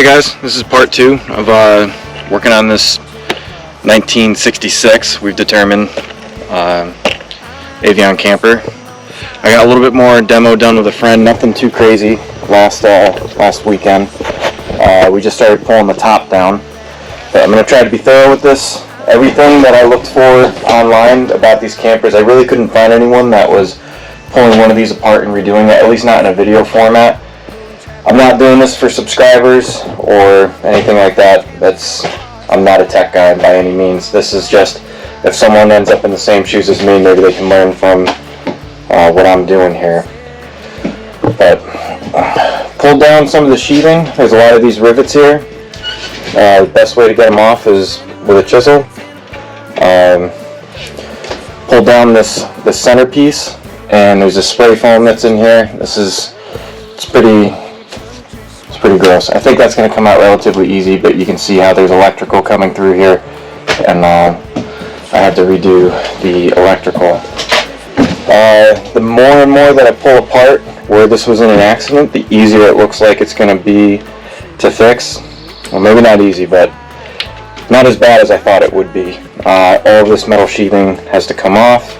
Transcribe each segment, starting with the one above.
Hey guys, this is part 2 of working on this 1966, we've determined, Avion camper. I got a little bit more demo done with a friend, nothing too crazy last weekend. We just started pulling the top down. But I'm going to try to be thorough with this. Everything that I looked for online about these campers, I really couldn't find anyone that was pulling one of these apart and redoing it, at least not in a video format. I'm not doing this for subscribers or anything like that. I'm not a tech guy by any means. This is just if someone ends up in the same shoes as me, maybe they can learn from what I'm doing here. But pulled down some of the sheathing. There's a lot of these rivets here. The best way to get them off is with a chisel. Pulled down this centerpiece, and there's a spray foam that's in here. It's pretty gross. I think that's going to come out relatively easy, but you can see how there's electrical coming through here, and I had to redo the electrical. The more and more that I pull apart where this was in an accident, the easier it looks like it's going to be to fix. Well, maybe not easy, but not as bad as I thought it would be. All of this metal sheathing has to come off,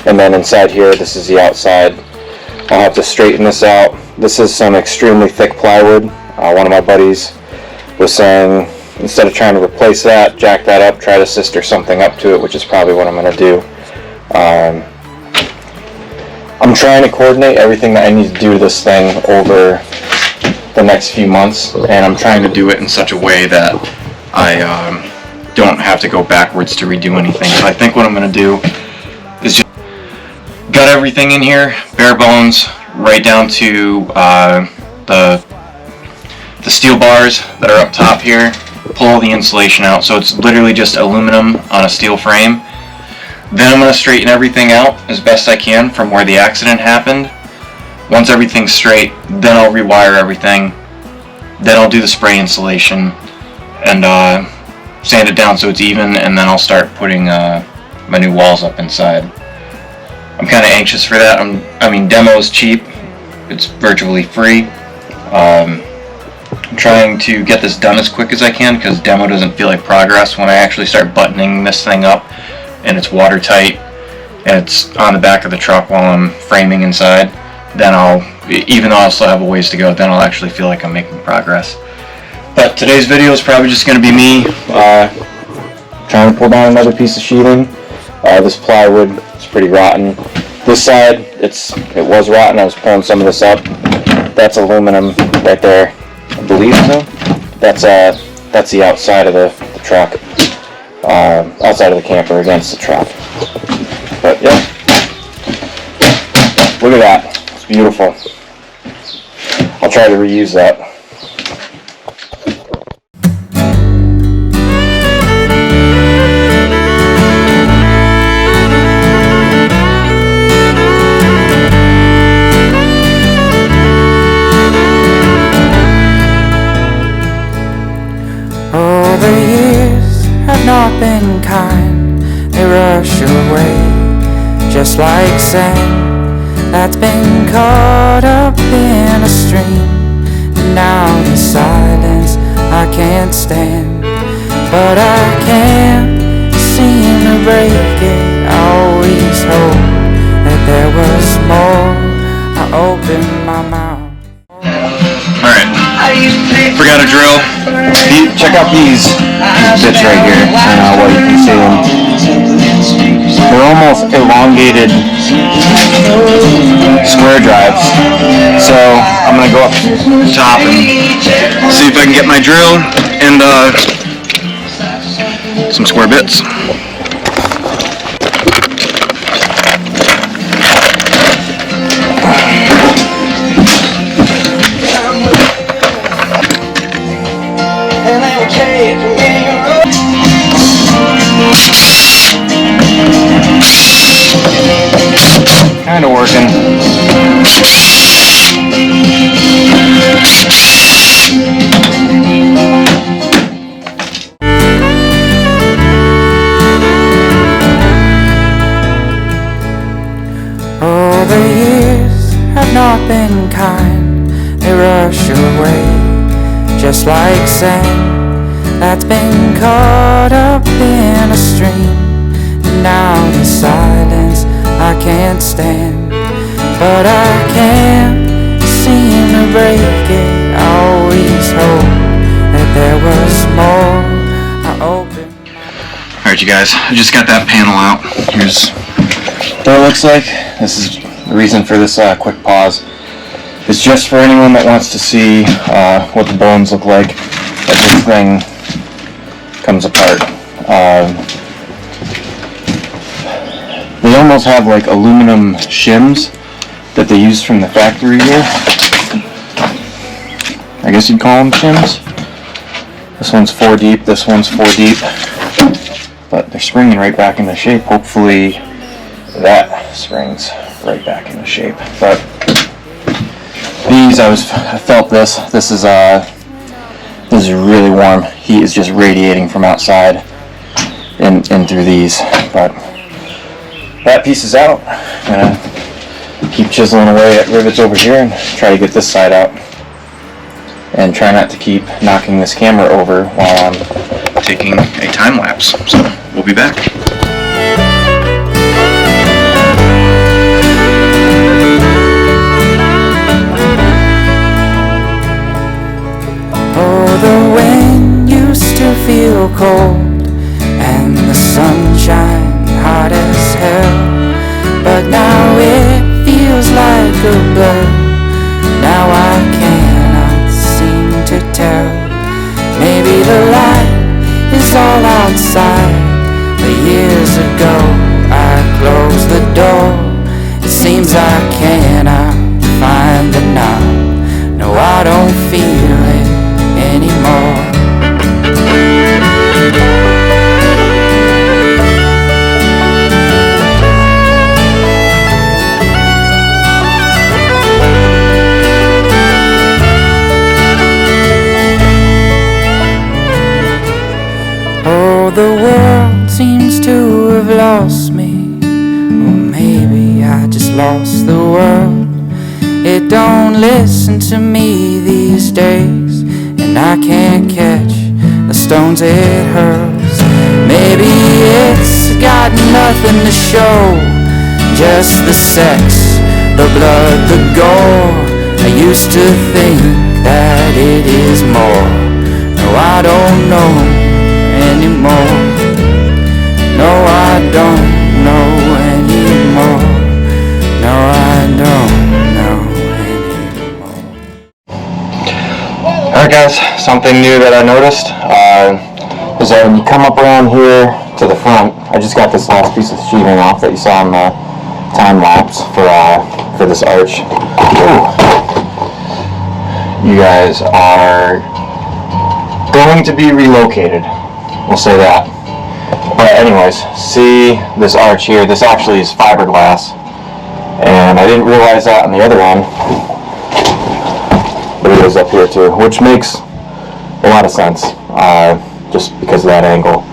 and then inside here, this is the outside. I'll have to straighten this out. This is some extremely thick plywood. One of my buddies was saying, instead of trying to replace that, jack that up, try to sister something up to it, which is probably what I'm going to do. I'm trying to coordinate everything that I need to do to this thing over the next few months, and I'm trying to do it in such a way that I don't have to go backwards to redo anything. So I think what I'm going to do is just got everything in here, bare bones, right down to the steel bars that are up top here. Pull the insulation out, so it's literally just aluminum on a steel frame. Then I'm going to straighten everything out as best I can from where the accident happened. Once everything's straight, then I'll rewire everything. Then I'll do the spray insulation and sand it down so it's even, and then I'll start putting my new walls up inside. I'm kind of anxious for that. I mean, demo is cheap. It's virtually free. I'm trying to get this done as quick as I can because demo doesn't feel like progress. When I actually start buttoning this thing up and it's watertight and it's on the back of the truck while I'm framing inside, then even though I'll still have a ways to go, then I'll actually feel like I'm making progress. But today's video is probably just going to be me trying to pull down another piece of sheathing. This plywood is pretty rotten. This side, it was rotten. I was pulling some of this up. That's aluminum right there, I believe so. That's the outside of the truck, outside of the camper against the truck. But yeah, look at that. It's beautiful. I'll try to reuse that. Not been kind, they rush away just like sand that's been caught up in a stream. And now the silence I can't stand, but I can't seem to break it. I always hope that there was more. I open my mouth. Alright, forgot a drill. Check out these bits right here, and what you can see them. They're almost elongated square drives. So I'm going to go up top and see if I can get my drill and some square bits. Kind of working. Oh, the years have not been kind. They rush away just like sand that's been caught up in a stream. And now the silence I can't stand, but I can't seem to break it. I always hope that there was more. I open. Alright, you guys, I just got that panel out. Here's what it looks like. This is the reason for this quick pause. It's just for anyone that wants to see what the bones look like as this thing comes apart. They almost have like aluminum shims that they use from the factory here. I guess you'd call them shims. This one's 4 deep, this one's 4 deep. But they're springing right back into shape. Hopefully that springs right back into shape. But these, I felt this. This is really warm. Heat is just radiating from outside in through these. But that piece is out. I'm gonna keep chiseling away at rivets over here and try to get this side out. And try not to keep knocking this camera over while I'm taking a time lapse. So we'll be back. The wind used to feel cold and the sunshine hot as hell, but now it feels like a blur. Now I cannot seem to tell. Maybe the light is all outside, but years ago I closed the door. It seems I cannot find the knob. No, I don't feel it anymore. Oh, the world seems to have lost me, or maybe I just lost the world. It don't listen to me these days, and I can't catch the stones it hurls. Maybe it's got nothing to show, just the sex, the blood, the gore. I used to think that it is more. No, I don't know anymore. No, I don't know anymore. No, I don't know anymore. Alright guys, something new that I noticed is that when you come up around here to the front, I just got this last piece of sheathing off that you saw in the time lapse for this arch. Ooh. You guys are going to be relocated, we'll say that. But anyways, see this arch here, this actually is fiberglass, and I didn't realize that on the other end. But it is up here too, which makes a lot of sense, just because of that angle.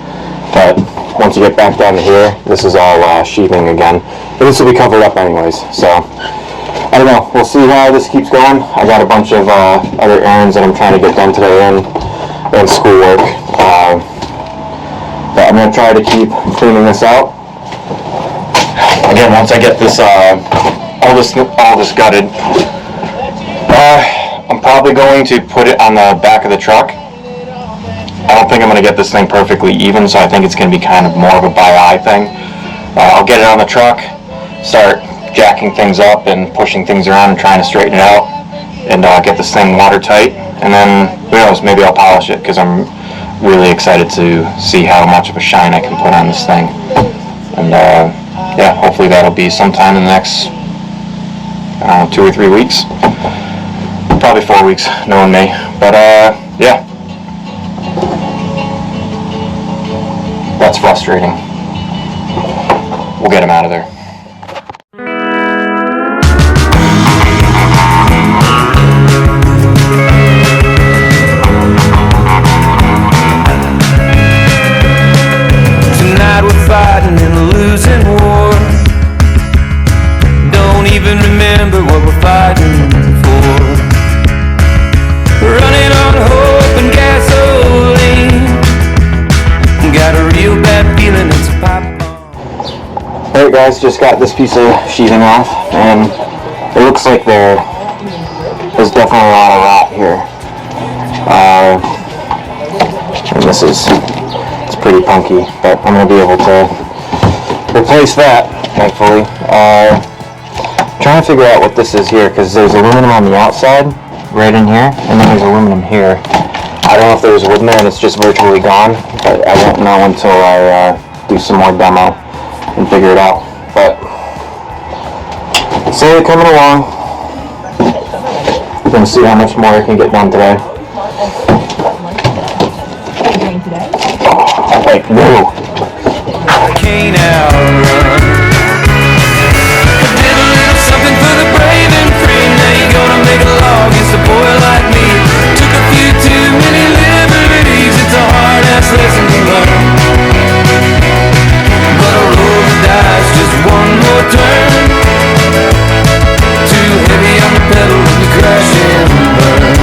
But once you get back down to here, this is all sheathing again. But this will be covered up anyways, so I don't know. We'll see how this keeps going. I got a bunch of other errands that I'm trying to get done today and schoolwork. But I'm going to try to keep cleaning this out. Again, once I get this all this gutted, I'm probably going to put it on the back of the truck. I don't think I'm going to get this thing perfectly even, so I think it's going to be kind of more of a by-eye thing. I'll get it on the truck, start jacking things up and pushing things around and trying to straighten it out, and get this thing watertight, and then, who knows, maybe I'll polish it, because I'm really excited to see how much of a shine I can put on this thing. And yeah, hopefully that'll be sometime in the next 2 or 3 weeks. Probably 4 weeks, knowing me. But yeah. That's frustrating. We'll get him out of there. Tonight we're fighting in a losing war. Don't even remember what we're fighting for. Running on hope Alright guys, just got this piece of sheathing off, and it looks like there's definitely a lot of rot here. And it's pretty punky, but I'm going to be able to replace that, thankfully. Trying to figure out what this is here, because there's aluminum on the outside, right in here, and then there's aluminum here. I don't know if there's wood in there and it's just virtually gone, but I won't know until I do some more demo and figure it out. But slowly coming along. We're gonna see how much more I can get done today. Like, whoa. Can't outrun. Did a little something for the brave and free. Now you're gonna make a law against a boy like me. Took a few too many liberties. It's a hard-ass lesson to learn. But I'll roll the dice just one more turn. Too heavy on the pedal when you crash and burn.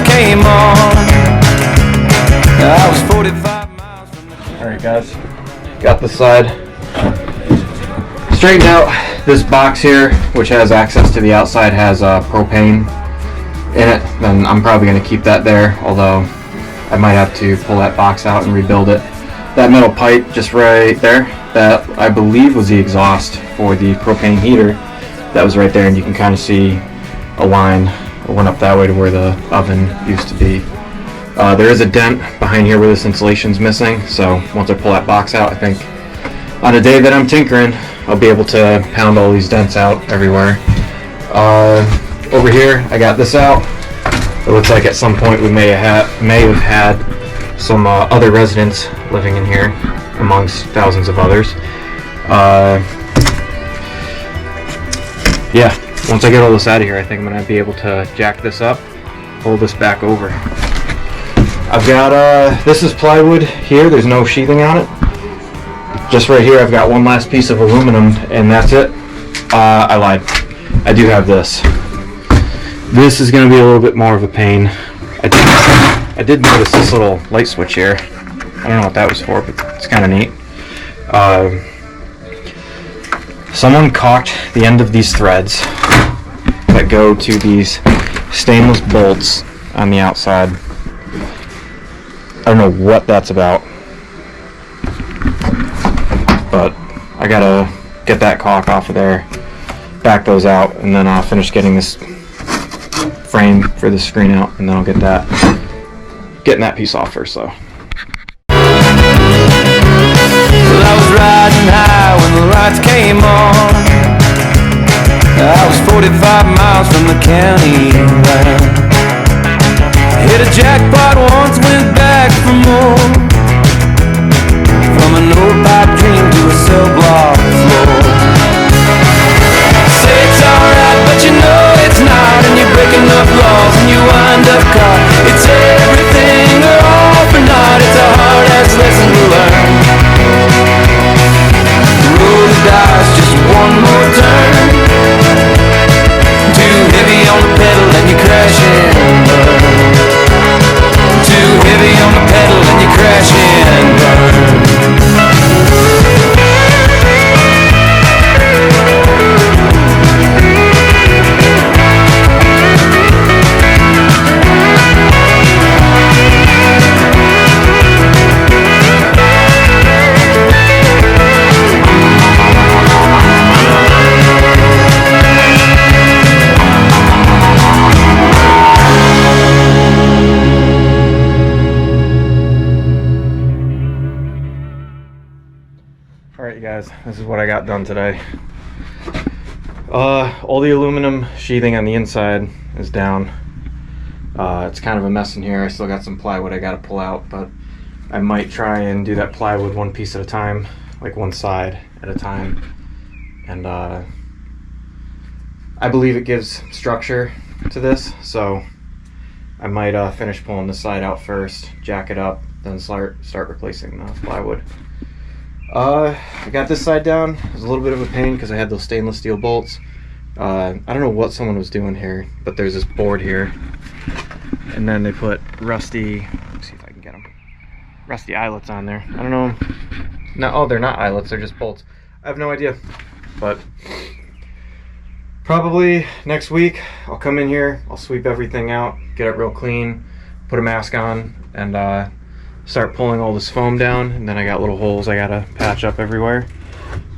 Came on. I was 45 miles from the... Alright guys, got the side straightened out. This box here, which has access to the outside, has propane in it. Then I'm probably going to keep that there, although I might have to pull that box out and rebuild it. That metal pipe just right there, that I believe was the exhaust for the propane heater. That was right there, and you can kind of see a line. It went up that way to where the oven used to be. There is a dent behind here where this insulation's missing, so once I pull that box out, I think on a day that I'm tinkering, I'll be able to pound all these dents out everywhere. Over here, I got this out. It looks like at some point we may have had some other residents living in here, amongst thousands of others. Yeah. Once I get all this out of here, I think I'm going to be able to jack this up, pull this back over. I've got, this is plywood here, there's no sheathing on it. Just right here I've got one last piece of aluminum, and that's it. I lied. I do have this. This is going to be a little bit more of a pain. I did notice this little light switch here. I don't know what that was for, but it's kind of neat. Someone caulked the end of these threads that go to these stainless bolts on the outside. I don't know what that's about, but I gotta get that caulk off of there, back those out, and then I'll finish getting this frame for the screen out, and then I'll getting that piece off first though. Well, I was riding high when the lights came on. I was 45 miles from the county line. Hit a jackpot once, went back for more. From an old pipe dream to a cell block floor. Say it's alright, but you know it's not. And you're breaking up laws and you wind up caught. It's everything or all for naught. It's a hard-ass lesson to learn. Roll the dice, just one more turn. Too heavy on the pedal and you crash and burn. Too heavy on the pedal and you crash and burn. Alright guys, this is what I got done today. All the aluminum sheathing on the inside is down. It's kind of a mess in here. I still got some plywood I gotta pull out, but I might try and do that plywood one piece at a time, like one side at a time, and I believe it gives structure to this, so I might finish pulling the side out first, jack it up, then start replacing the plywood. I got this side down. It was a little bit of a pain because I had those stainless steel bolts. I don't know what someone was doing here, but there's this board here, and then they put rusty, let's see if I can get them, rusty eyelets on there. I don't know. No, oh, they're not eyelets, they're just bolts. I have no idea, but probably next week I'll come in here, I'll sweep everything out, get it real clean, put a mask on, and start pulling all this foam down. And then I got little holes I gotta patch up everywhere.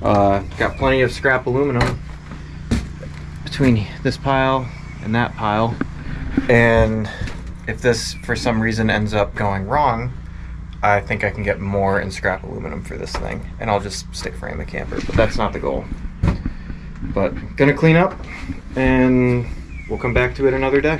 Got plenty of scrap aluminum between this pile and that pile, and if this for some reason ends up going wrong, I think I can get more in scrap aluminum for this thing, and I'll just stick frame the camper, but that's not the goal. But gonna clean up and we'll come back to it another day.